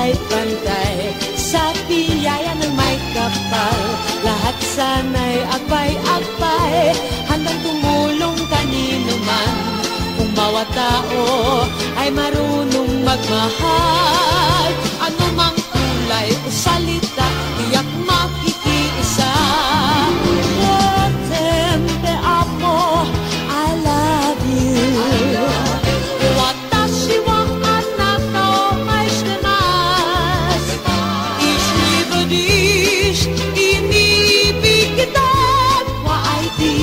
pantay-pantay sa biyaya ng may kapal. Lahat sana'y akbay-akbay, handang tumulong kanino man. Kung bawat tao ay marunong magmahal, anumang kulay o salita, tiyak makikiisa. Oh, tempe amo, I love you. Watashi wa anata o maishitemasu. Ich liebe dich, iniibig kita, waidi.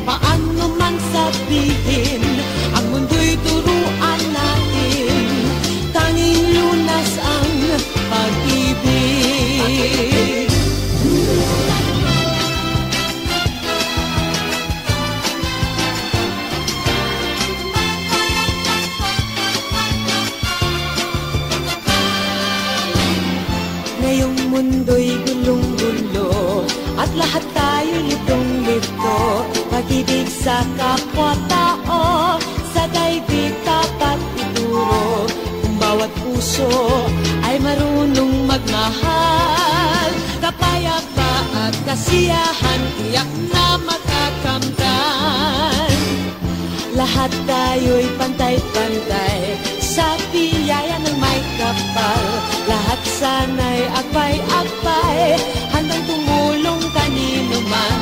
Paano man sabihin, ang mundo'y turuan natin, tanging lunas ang pag-ibig. Ngayong mundo'y gulong-gulo at lahat tayo litong-lito. Pag-ibig sa kapwa-tao, sa daigdig dapat ituro. Kung bawat puso ay marunong magmahal, kapayapa at kasiyahan tiyak na makakamtan. Lahat tayo'y pantay-pantay sa biyaya ng may kapal. Lahat sana'y akbay-akbay, handang tumulong kanino man.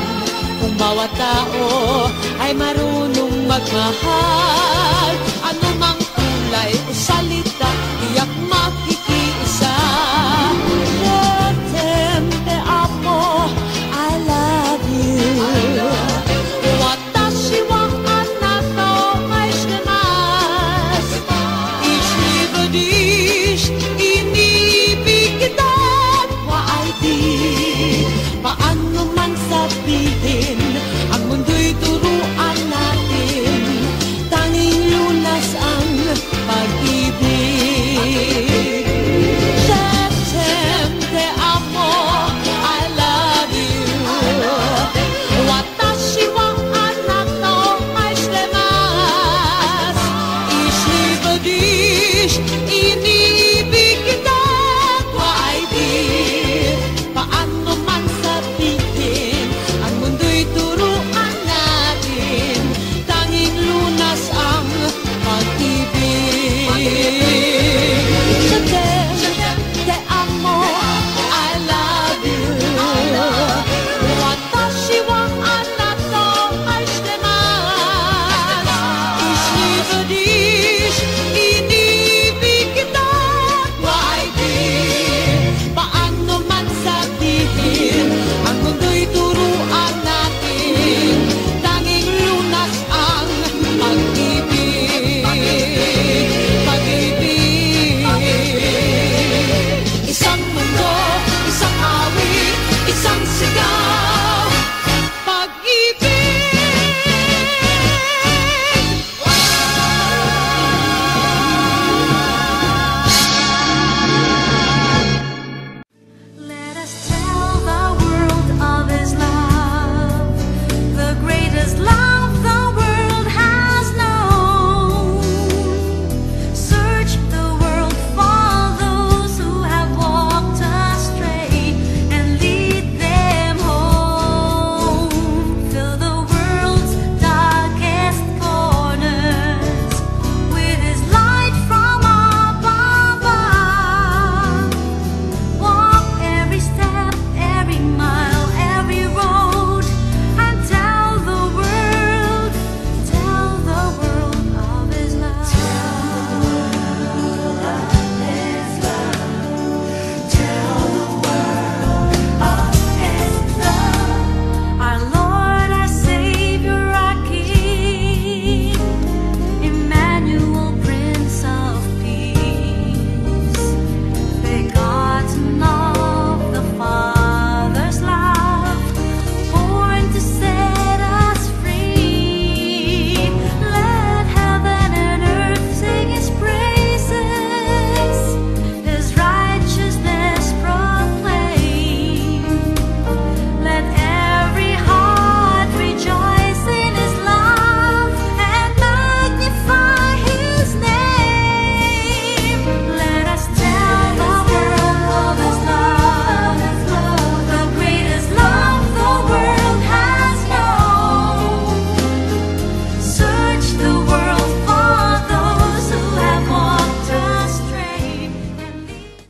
Kung bawat tao ay marunong magmahal, anumang kulay o salita, tiyak